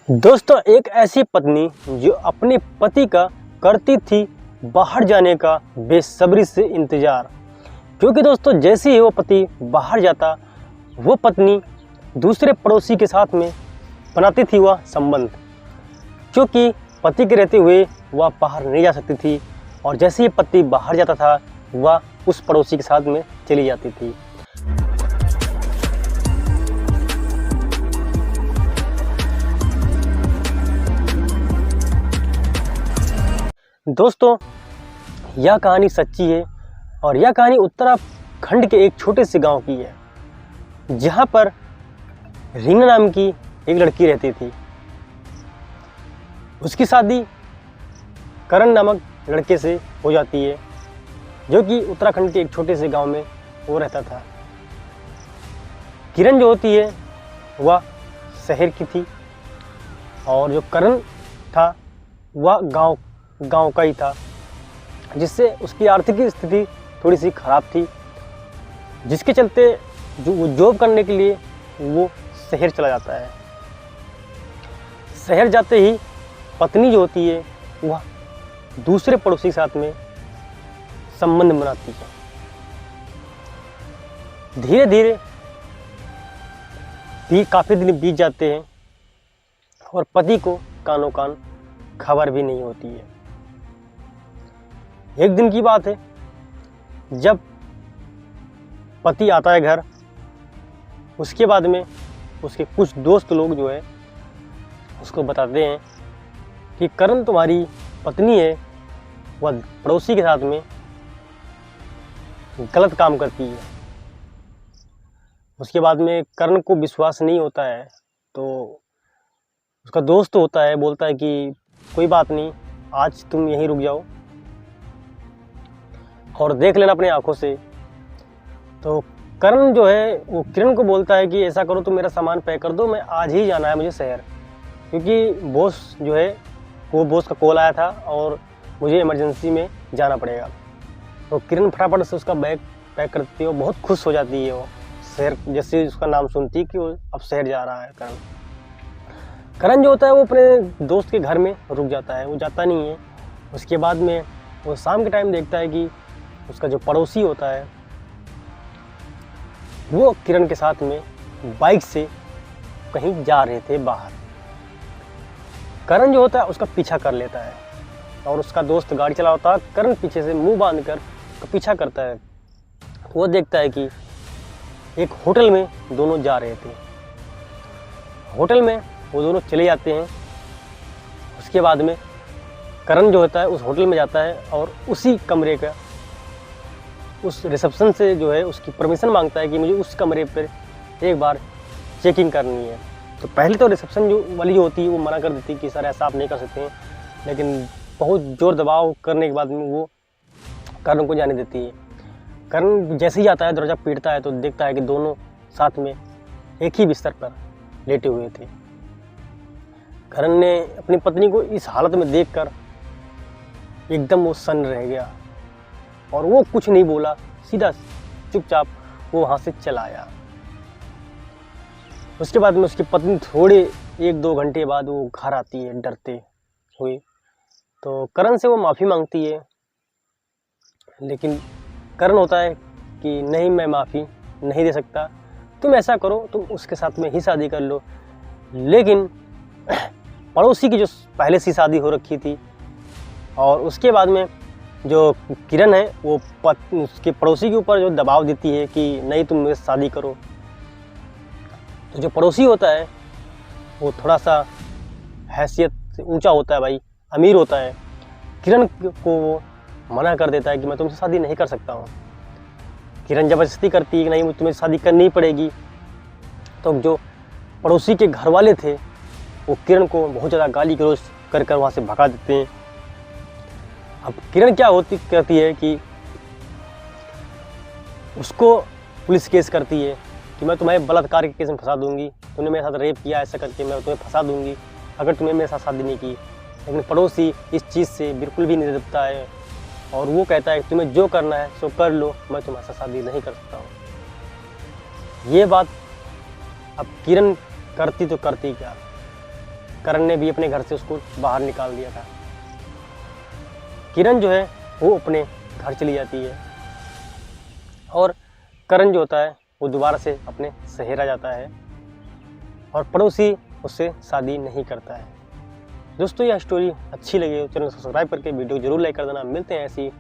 दोस्तों, एक ऐसी पत्नी जो अपने पति का करती थी बाहर जाने का बेसब्री से इंतज़ार। क्योंकि दोस्तों, जैसे ही वो पति बाहर जाता, वो पत्नी दूसरे पड़ोसी के साथ में बनाती थी वह संबंध। क्योंकि पति के रहते हुए वह बाहर नहीं जा सकती थी, और जैसे ही पति बाहर जाता था, वह उस पड़ोसी के साथ में चली जाती थी। दोस्तों, यह कहानी सच्ची है, और यह कहानी उत्तराखंड के एक छोटे से गांव की है, जहां पर रीना नाम की एक लड़की रहती थी। उसकी शादी करण नामक लड़के से हो जाती है, जो कि उत्तराखंड के एक छोटे से गांव में वो रहता था। किरण जो होती है वह शहर की थी, और जो करण था वह गांव का ही था, जिससे उसकी आर्थिक स्थिति थोड़ी सी खराब थी, जिसके चलते जो जॉब करने के लिए वो शहर चला जाता है। शहर जाते ही पत्नी जो होती है वह दूसरे पड़ोसी के साथ में संबंध बनाती है। धीरे धीरे काफ़ी दिन बीत जाते हैं, और पति को कानों कान खबर भी नहीं होती है। एक दिन की बात है, जब पति आता है घर, उसके बाद में उसके कुछ दोस्त लोग जो है उसको बताते हैं कि करण तुम्हारी पत्नी है, वह पड़ोसी के साथ में गलत काम करती है। उसके बाद में करण को विश्वास नहीं होता है, तो उसका दोस्त होता है, बोलता है कि कोई बात नहीं, आज तुम यहीं रुक जाओ और देख लेना अपनी आंखों से। तो करण जो है वो किरण को बोलता है कि ऐसा करो, तुम मेरा सामान पैक कर दो, मैं आज ही जाना है मुझे शहर, क्योंकि बॉस जो है वो बॉस का कॉल आया था और मुझे इमरजेंसी में जाना पड़ेगा। तो किरण फटाफट से उसका बैग पैक करती है, बहुत खुश हो जाती है वो शहर जैसे उसका नाम सुनती कि वो अब शहर जा रहा है। करण जो होता है वो अपने दोस्त के घर में रुक जाता है, वो जाता नहीं है। उसके बाद में वो शाम के टाइम देखता है कि उसका जो पड़ोसी होता है वो किरण के साथ में बाइक से कहीं जा रहे थे बाहर। करण जो होता है उसका पीछा कर लेता है, और उसका दोस्त गाड़ी चला होता है। करण पीछे से मुंह बांधकर पीछा करता है। वो देखता है कि एक होटल में दोनों जा रहे थे। होटल में वो दोनों चले जाते हैं। उसके बाद में करण जो होता है उस होटल में जाता है, और उसी कमरे का उस रिसेप्शन से जो है उसकी परमिशन मांगता है कि मुझे उस कमरे पर एक बार चेकिंग करनी है। तो पहले तो रिसेप्शन जो होती है वो मना कर देती है कि सर ऐसा आप नहीं कर सकते हैं, लेकिन बहुत ज़ोर दबाव करने के बाद में वो करण को जाने देती है। करण जैसे ही आता है, दरवाज़ा पीटता है, तो देखता है कि दोनों साथ में एक ही बिस्तर पर लेटे हुए थे। करण ने अपनी पत्नी को इस हालत में देखकर एकदम वो सन्न रह गया, और वो कुछ नहीं बोला, सीधा चुपचाप वो वहाँ से चला आया। उसके बाद में उसकी पत्नी थोड़े 1-2 घंटे बाद वो घर आती है डरते हुए। तो करण से वो माफ़ी मांगती है, लेकिन करण होता है कि नहीं, मैं माफ़ी नहीं दे सकता, तुम ऐसा करो, तुम उसके साथ में ही शादी कर लो। लेकिन पड़ोसी की जो पहले से शादी हो रखी थी, और उसके बाद में जो किरण है वो उसके पड़ोसी के ऊपर जो दबाव देती है कि नहीं, तुम मेरे से शादी करो। तो जो पड़ोसी होता है वो थोड़ा सा हैसियत से ऊंचा होता है, भाई अमीर होता है। किरण को वो मना कर देता है कि मैं तुमसे शादी नहीं कर सकता हूँ। किरण ज़बरदस्ती करती है कि नहीं, तुम्हें शादी करनी पड़ेगी। तो जो पड़ोसी के घर वाले थे वो किरण को बहुत ज़्यादा गाली गलौज कर वहाँ से भगा देते हैं। अब किरण क्या करती है कि उसको पुलिस केस करती है कि मैं तुम्हें बलात्कार के केस में फंसा दूंगी, तुमने मेरे साथ रेप किया, ऐसा करके मैं तुम्हें फंसा दूंगी अगर तुमने मेरे साथ शादी नहीं की। लेकिन पड़ोसी इस चीज़ से बिल्कुल भी नहीं डरता है, और वो कहता है कि तुम्हें जो करना है सो कर लो, मैं तुम्हारे साथ शादी नहीं कर सकता हूँ। ये बात अब किरण करती तो करती क्या, करण ने भी अपने घर से उसको बाहर निकाल दिया था। किरण जो है वो अपने घर चली जाती है और करण जो होता है वो दोबारा से अपने शहर आ जाता है और पड़ोसी उससे शादी नहीं करता है। दोस्तों यह स्टोरी अच्छी लगी तो चैनल सब्सक्राइब करके वीडियो जरूर लाइक कर देना। मिलते हैं ऐसी